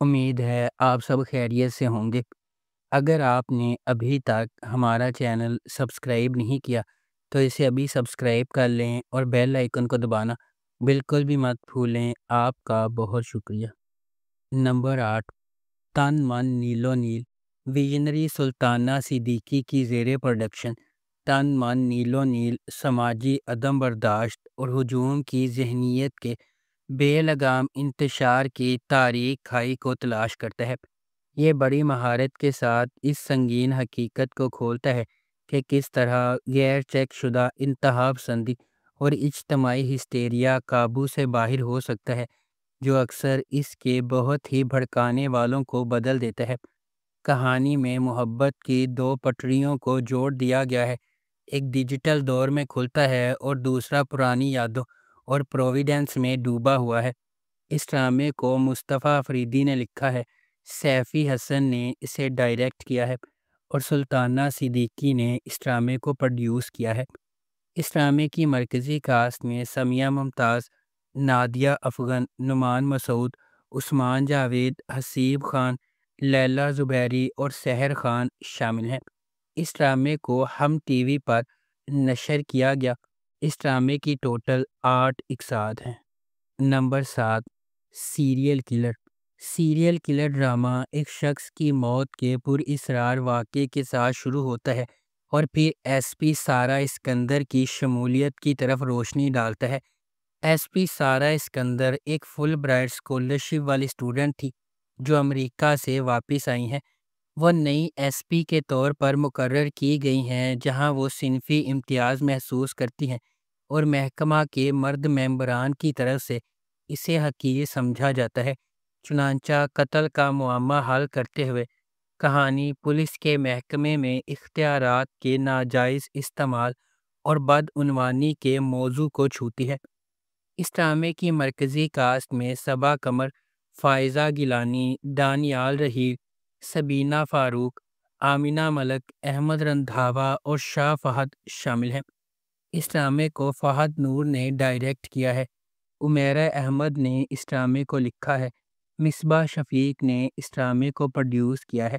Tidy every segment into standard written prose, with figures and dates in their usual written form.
امید ہے آپ سب خیریت سے ہوں گے۔ اگر آپ نے ابھی تک ہمارا چینل سبسکرائب نہیں کیا تو اسے ابھی سبسکرائب کر لیں اور بیل آئیکن کو دبانا بالکل بھی مت بھولیں۔ آپ کا بہت شکریہ۔ نمبر 8، تن من نیلو نیل، ویژنری سلطانہ صدیقی کی زیر پروڈکشن تن من نیلو نیل سماجی عدم برداشت اور ہجوم کی ذہنیت کے بے لگام انتشار کی تاریک کھائی کو تلاش کرتا ہے۔ یہ بڑی مہارت کے ساتھ اس سنگین حقیقت کو کھولتا ہے کہ کس طرح غیر چیک شدہ انتہا پسندی اور اجتماعی ہسٹیریا قابو سے باہر ہو سکتا ہے، جو اکثر اس کے بہت ہی بھڑکانے والوں کو بدل دیتا ہے۔ کہانی میں محبت کی دو پٹریوں کو جوڑ دیا گیا ہے، ایک ڈیجیٹل دور میں کھلتا ہے اور دوسرا پرانی یادوں اور پروویڈنس میں ڈوبا ہوا ہے۔ اس ڈرامے کو مصطفیٰ افریدی نے لکھا ہے، سیفی حسن نے اسے ڈائریکٹ کیا ہے اور سلطانہ صدیقی نے اس ڈرامے کو پروڈیوس کیا ہے۔ اس ڈرامے کی مرکزی کاسٹ میں سمیہ ممتاز، نادیہ افغن، نعمان مسعود، عثمان جاوید، حسیب خان، لیلی زبیری اور سحر خان شامل ہیں۔ اس ڈرامے کو ہم ٹی وی پر نشر کیا گیا۔ اس ڈرامے کی ٹوٹل 8 اقساط ہیں۔ Number 7، serial killer. Serial killer drama ایک شخص کی موت کے پراسرار واقعے کے ساتھ شروع ہوتا ہے اور پھر ایس پی سارہ اسکندر کی شمولیت کی طرف روشنی ڈالتا ہے۔ ایس پی سارہ اسکندر ایک فل برائٹ اسکالرشپ والی اسٹوڈنٹ تھی جو امریکہ سے واپس آئی ہیں۔ وہ نئی ایس پی کے طور پر مقرر کی گئی ہیں، جہاں وہ صنفی امتیاز محسوس کرتی ہیں اور محکمہ کے مرد ممبران کی طرف سے اسے حقیر سمجھا جاتا ہے۔ چنانچہ قتل کا معمہ حل کرتے ہوئے کہانی پولیس کے محکمے میں اختیارات کے ناجائز استعمال اور بدعنوانی کے موضوع کو چھوتی ہے۔ اس ڈرامے کی مرکزی کاسٹ میں صبا قمر، فائزہ گیلانی، دانیال رحیل، سبینہ فاروق، آمنہ ملک، احمد رندھاوا اور شاہ فہد شامل ہیں۔ اس ڈرامے کو فہد نور نے ڈائریکٹ کیا ہے۔ عمیرہ احمد نے اس ڈرامے کو لکھا ہے۔ مصباح شفیق نے اس ڈرامے کو پروڈیوس کیا ہے۔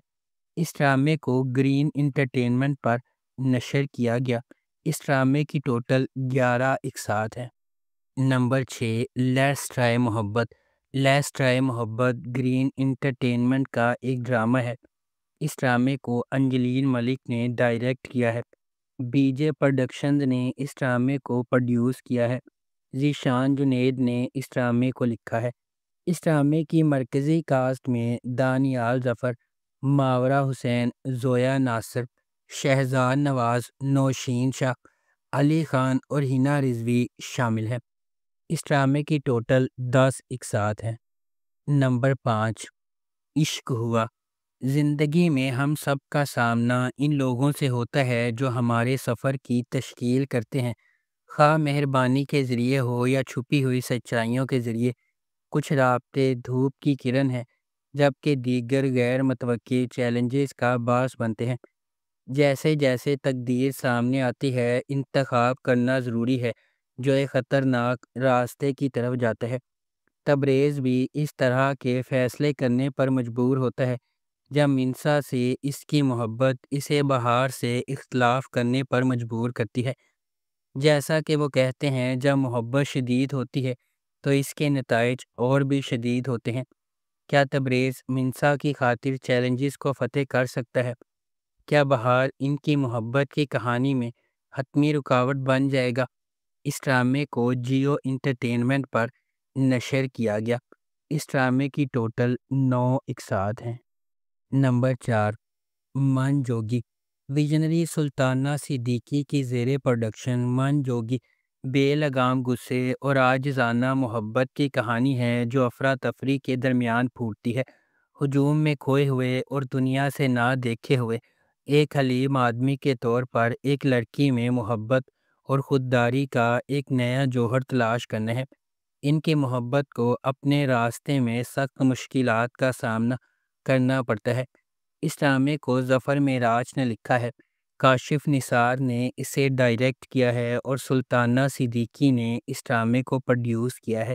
اس ڈرامے کو گرین انٹرٹینمنٹ پر نشر کیا گیا۔ اس ڈرامے کی ٹوٹل 11 اقساط ہیں۔ نمبر 6، لیٹس ٹرائی محبت۔ لیٹس ٹرائی محبت گرین انٹرٹینمنٹ کا ایک ڈرامہ ہے۔ اس ڈرامے کو انجلین ملک نے ڈائریکٹ کیا ہے۔ بی جے پروڈکشنز نے اس ڈرامے کو پروڈیوس کیا ہے۔ ذیشان جنید نے اس ڈرامے کو لکھا ہے۔ اس ڈرامے کی مرکزی کاسٹ میں دانیال ظفر، ماورا حسین، زویا ناصر، شہزاد نواز، نوشین شاہ، علی خان اور ہنا رضوی شامل ہیں۔ اس ڈرامے کی ٹوٹل 10 اقساط ہیں۔ نمبر 5، عشق ہوا۔ زندگی میں ہم سب کا سامنا ان لوگوں سے ہوتا ہے جو ہمارے سفر کی تشکیل کرتے ہیں، خواہ مہربانی کے ذریعے ہو یا چھپی ہوئی سچائیوں کے ذریعے۔ کچھ رابطے دھوپ کی کرن ہیں، جبکہ دیگر غیر متوقع چیلنجز کا باعث بنتے ہیں۔ جیسے جیسے تقدیر سامنے آتی ہے، انتخاب کرنا ضروری ہے جو ایک خطرناک راستے کی طرف جاتا ہے۔ تبریز بھی اس طرح کے فیصلے کرنے پر مجبور ہوتا ہے جب منسا سے اس کی محبت اسے بہار سے اختلاف کرنے پر مجبور کرتی ہے۔ جیسا کہ وہ کہتے ہیں، جب محبت شدید ہوتی ہے تو اس کے نتائج اور بھی شدید ہوتے ہیں۔ کیا تبریز منسا کی خاطر چیلنجز کو فتح کر سکتا ہے؟ کیا بہار ان کی محبت کی کہانی میں حتمی رکاوٹ بن جائے گا؟ اس ڈرامے کو جیو انٹرٹینمنٹ پر نشر کیا گیا۔ اس ڈرامے کی ٹوٹل 9 اقساط ہیں۔ نمبر 4، من جوگی۔ ویژنری سلطانہ صدیقی کی زیر پروڈکشن من جوگی بے لگام غصے اور عاجزانہ محبت کی کہانی ہے جو افراتفری کے درمیان پھوٹتی ہے۔ ہجوم میں کھوئے ہوئے اور دنیا سے نہ دیکھے ہوئے ایک حلیم آدمی کے طور پر ایک لڑکی میں محبت اور خودداری کا ایک نیا جوہر تلاش کرنا ہے۔ ان کی محبت کو اپنے راستے میں سخت مشکلات کا سامنا کرنا پڑتا ہے۔ اس ڈرامے کو ظفر معراج نے لکھا ہے، کاشف نثار نے اسے ڈائریکٹ کیا ہے اور سلطانہ صدیقی نے اس ڈرامے کو پروڈیوس کیا ہے۔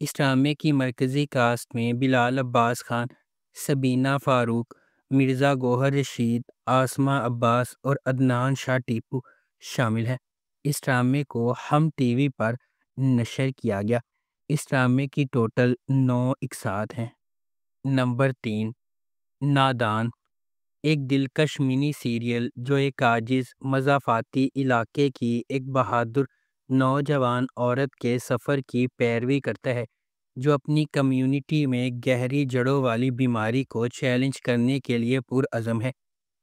اس ڈرامے کی مرکزی کاسٹ میں بلال عباس خان، سبینہ فاروق، مرزا گوہر رشید، آسمہ عباس اور عدنان شاہ ٹیپو شامل ہیں۔ اس ڈرامے کو ہم ٹی وی پر نشر کیا گیا۔ اس ڈرامے کی ٹوٹل 9 اقساط ہیں۔ نمبر 3، نادان، ایک دلکش منی سیریل جو ایک عاجز مضافاتی علاقے کی ایک بہادر نوجوان عورت کے سفر کی پیروی کرتا ہے جو اپنی کمیونٹی میں گہری جڑوں والی بیماری کو چیلنج کرنے کے لیے پرعزم ہے۔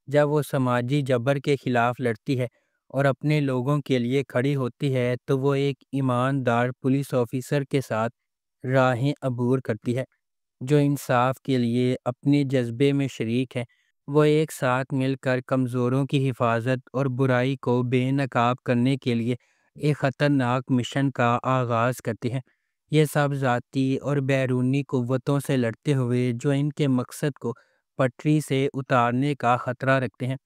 جب وہ سماجی جبر کے خلاف لڑتی ہے اور اپنے لوگوں کے لیے کھڑی ہوتی ہے تو وہ ایک ایماندار پولیس آفیسر کے ساتھ راہیں عبور کرتی ہے جو انصاف کے لیے اپنے جذبے میں شریک ہے۔ وہ ایک ساتھ مل کر کمزوروں کی حفاظت اور برائی کو بے نقاب کرنے کے لیے ایک خطرناک مشن کا آغاز کرتے ہیں۔ یہ سب ذاتی اور بیرونی قوتوں سے لڑتے ہوئے جو ان کے مقصد کو پٹری سے اتارنے کا خطرہ رکھتے ہیں۔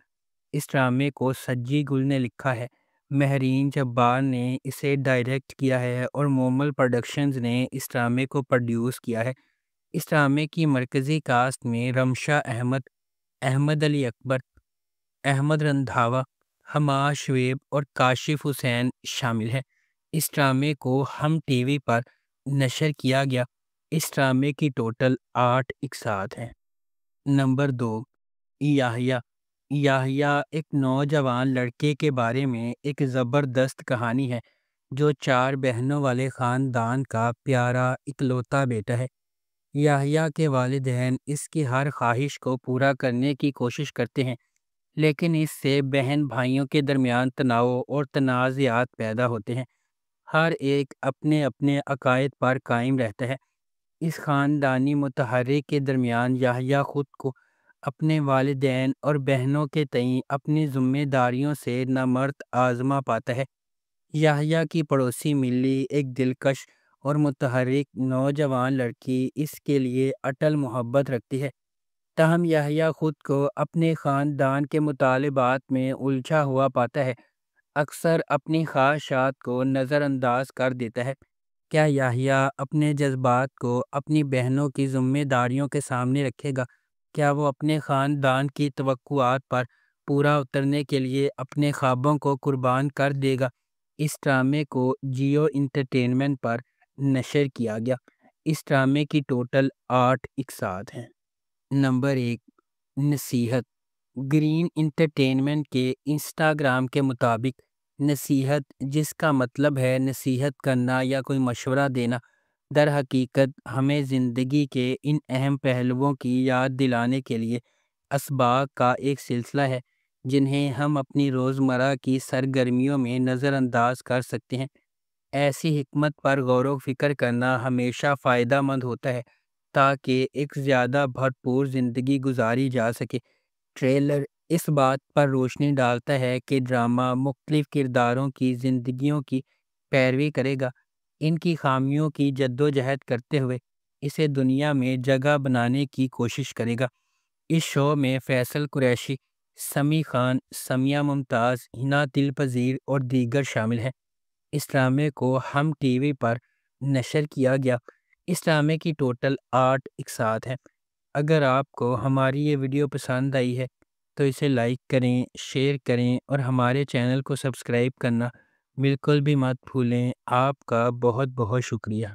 اس ڈرامے کو سجی گل نے لکھا ہے، مہرین جبار نے اسے ڈائریکٹ کیا ہے اور مومل پروڈکشنز نے اس ڈرامے کو پروڈیوس کیا ہے۔ اس ڈرامے کی مرکزی کاسٹ میں رمشا احمد، احمد علی اکبر، احمد رندھاوا، حماد شعیب اور کاشف حسین شامل ہیں۔ اس ڈرامے کو ہم ٹی وی پر نشر کیا گیا۔ اس ڈرامے کی ٹوٹل 8 اقساط ہیں۔ نمبر 2، یحییٰ، یحییٰ ایک نوجوان لڑکے کے بارے میں ایک زبردست کہانی ہے جو 4 بہنوں والے خاندان کا پیارا اکلوتا بیٹا ہے۔ یحییٰ کے والدین اس کی ہر خواہش کو پورا کرنے کی کوشش کرتے ہیں لیکن اس سے بہن بھائیوں کے درمیان تناؤ اور تنازعات پیدا ہوتے ہیں۔ ہر ایک اپنے اپنے عقائد پر قائم رہتا ہے۔ اس خاندانی متحرک کے درمیان یحییٰ خود کو اپنے والدین اور بہنوں کے تئیں اپنی ذمہ داریوں سے نامرد آزما پاتا ہے۔ یحییٰ کی پڑوسی ملی ایک دلکش اور متحرک نوجوان لڑکی اس کے لیے اٹل محبت رکھتی ہے، تاہم یحییٰ خود کو اپنے خاندان کے مطالبات میں الجھا ہوا پاتا ہے، اکثر اپنی خواہشات کو نظر انداز کر دیتا ہے۔ کیا یحییٰ اپنے جذبات کو اپنی بہنوں کی ذمہ داریوں کے سامنے رکھے گا؟ کیا وہ اپنے خاندان کی توقعات پر پورا اترنے کے لیے اپنے خوابوں کو قربان کر دے گا؟ اس ڈرامے کو جیو انٹرٹینمنٹ پر نشر کیا گیا۔ اس ڈرامے کی ٹوٹل 8 اقساط ہیں۔ نمبر 1، نصیحت، گرین انٹرٹینمنٹ کے انسٹاگرام کے مطابق نصیحت، جس کا مطلب ہے نصیحت کرنا یا کوئی مشورہ دینا، در حقیقت ہمیں زندگی کے ان اہم پہلوؤں کی یاد دلانے کے لیے اسباق کا ایک سلسلہ ہے جنہیں ہم اپنی روزمرہ کی سرگرمیوں میں نظر انداز کر سکتے ہیں۔ ایسی حکمت پر غور و فکر کرنا ہمیشہ فائدہ مند ہوتا ہے تاکہ ایک زیادہ بھرپور زندگی گزاری جا سکے۔ ٹریلر اس بات پر روشنی ڈالتا ہے کہ ڈرامہ مختلف کرداروں کی زندگیوں کی پیروی کرے گا، ان کی خامیوں کی جدوجہد کرتے ہوئے اسے دنیا میں جگہ بنانے کی کوشش کرے گا۔ اس شو میں فیصل قریشی، سمیع خان، سمیہ ممتاز، ہنا دل پذیر اور دیگر شامل ہیں۔ اس ڈرامے کو ہم ٹی وی پر نشر کیا گیا۔ اس ڈرامے کی ٹوٹل 8 اقساط ہیں۔ اگر آپ کو ہماری یہ ویڈیو پسند آئی ہے تو اسے لائک کریں، شیئر کریں اور ہمارے چینل کو سبسکرائب کرنا بالکل بھی مت بھولیں۔ آپ کا بہت بہت شکریہ۔